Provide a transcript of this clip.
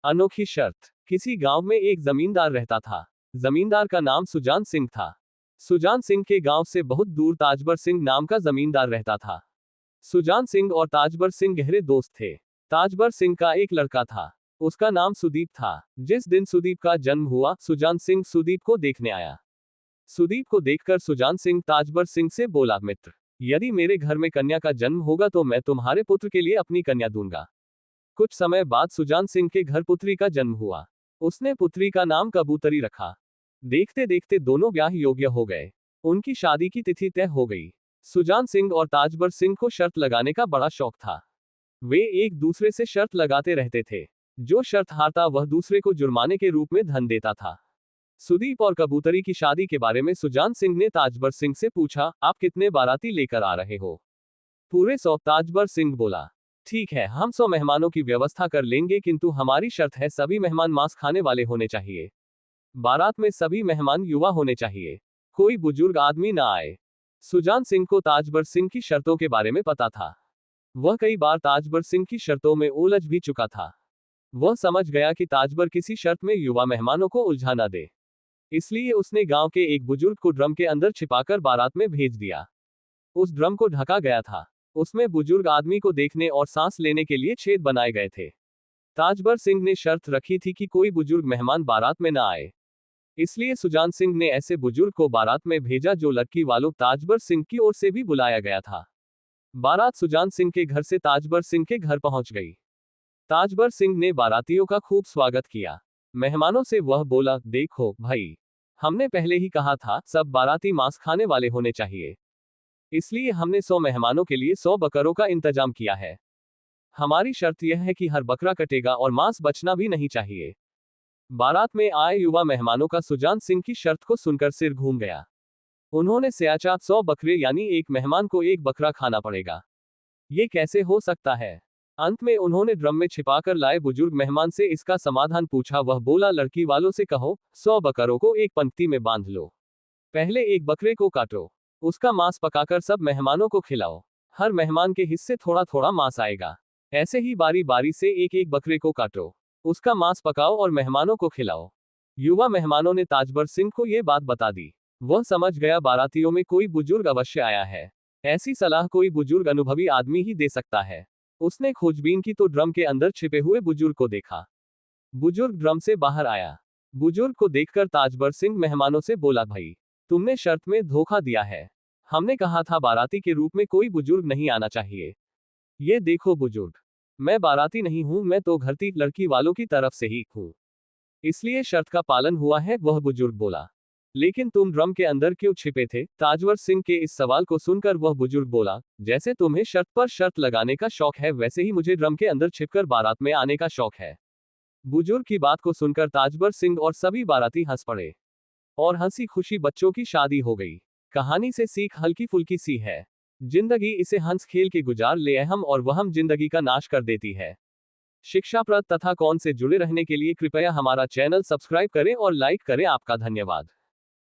अनोखी शर्त। किसी गांव में एक जमींदार रहता था। जमींदार का नाम सुजान सिंह था। सुजान सिंह के गांव से बहुत दूर ताजबर सिंह नाम का जमींदार रहता था। सुजान सिंह और ताजबर सिंह गहरे दोस्त थे। ताजबर सिंह का एक लड़का था। उसका नाम सुदीप था। जिस दिन सुदीप का जन्म हुआ, सुजान सिंह सुदीप को देखने आया। सुदीप को देखकर सुजान सिंह ताजबर सिंह से बोला, मित्र, यदि मेरे घर में कन्या का जन्म होगा तो मैं तुम्हारे पुत्र के लिए अपनी कन्या दूंगा। कुछ समय बाद सुजान सिंह के घर पुत्री का जन्म हुआ। उसने पुत्री का नाम कबूतरी रखा। देखते देखते दोनों ब्याह योग्य हो गए। उनकी शादी की तिथि तय हो गई। सुजान सिंह और ताजबर सिंह को शर्त लगाने का बड़ा शौक था। वे एक दूसरे से शर्त लगाते रहते थे। जो शर्त हारता वह दूसरे को जुर्माने के रूप में धन देता था। सुदीप और कबूतरी की शादी के बारे में सुजान सिंह ने ताजबर सिंह से पूछा, आप कितने बाराती लेकर आ रहे हो? पूरे 100। ताजबर सिंह बोला, ठीक है, हम 100 मेहमानों की व्यवस्था कर लेंगे, किंतु हमारी शर्त है सभी मेहमान मांस खाने वाले होने चाहिए। बारात में सभी मेहमान युवा होने चाहिए। कोई बुजुर्ग आदमी ना आए। सुजान सिंह को ताजबर सिंह की शर्तों के बारे में पता था। वह कई बार ताजबर सिंह की शर्तों में उलझ भी चुका था। वह समझ गया कि ताजबर किसी शर्त में युवा मेहमानों को उलझा न दे। इसलिए उसने गांव के एक बुजुर्ग को ड्रम के अंदर छिपाकर बारात में भेज दिया। उस ड्रम को ढका गया था। उसमें बुजुर्ग आदमी को देखने और सांस लेने के लिए छेद बनाए गए थे। ताजबर सिंह ने शर्त रखी थी कि कोई बुजुर्ग मेहमान बारात में न आए। इसलिए सुजान सिंह ने ऐसे बुजुर्ग को बारात में भेजा जो लड़की वालों ताजबर सिंह की ओर से भी बुलाया गया था। बारात सुजान सिंह के घर से ताजबर सिंह के घर पहुंच गई। ताजबर सिंह ने बारातियों का खूब स्वागत किया। मेहमानों से वह बोला, देखो भाई, हमने पहले ही कहा था सब बाराती मांस खाने वाले होने चाहिए। इसलिए हमने 100 मेहमानों के लिए 100 बकरों का इंतजाम किया है। हमारी शर्त यह है कि हर बकरा कटेगा और मांस बचना भी नहीं चाहिए। बारात में आए युवा मेहमानों का सुजान सिंह की शर्त को सुनकर सिर घूम गया। उन्होंने सोचा, 100 बकरे यानी एक मेहमान को एक बकरा खाना पड़ेगा। ये कैसे हो सकता है? अंत में उन्होंने ड्रम में छिपाकर लाए बुजुर्ग मेहमान से इसका समाधान पूछा। वह बोला, लड़की वालों से कहो 100 बकरों को एक पंक्ति में बांध लो। पहले एक बकरे को काटो, उसका मांस पकाकर सब मेहमानों को खिलाओ। हर मेहमान के हिस्से थोड़ा थोड़ा मांस आएगा। ऐसे ही बारी बारी से एक एक बकरे को काटो, उसका मांस पकाओ और मेहमानों को खिलाओ। युवा मेहमानों ने ताजबर सिंह को यह बात बता दी। वह समझ गया बारातियों में कोई बुजुर्ग अवश्य आया है। ऐसी सलाह कोई बुजुर्ग अनुभवी आदमी ही दे सकता है। उसने खोजबीन की तो ड्रम के अंदर छिपे हुए बुजुर्ग को देखा। बुजुर्ग ड्रम से बाहर आया। बुजुर्ग को देखकर ताजबर सिंह मेहमानों से बोला, भाई, तुमने शर्त में धोखा दिया है। हमने कहा था बाराती के रूप में कोई बुजुर्ग नहीं आना चाहिए। ये देखो बुजुर्ग, मैं बाराती नहीं हूं, मैं तो घरती लड़की वालों की तरफ से ही हूं, इसलिए शर्त का पालन हुआ है। वह बुजुर्ग बोला, लेकिन तुम ड्रम के अंदर क्यों छिपे थे? ताजवर सिंह के इस सवाल को सुनकर वह बुजुर्ग बोला, जैसे तुम्हें शर्त पर शर्त लगाने का शौक है, वैसे ही मुझे ड्रम के अंदर छिपकर बारात में आने का शौक है। बुजुर्ग की बात को सुनकर ताजबर सिंह और सभी बाराती हंस पड़े और हंसी खुशी बच्चों की शादी हो गई। कहानी से सीख हल्की फुल्की सी है, जिंदगी इसे हंस खेल के गुजार ले अहम और वहम जिंदगी का नाश कर देती है। शिक्षाप्रद तथा कौन से जुड़े रहने के लिए कृपया हमारा चैनल सब्सक्राइब करें और लाइक करें। आपका धन्यवाद।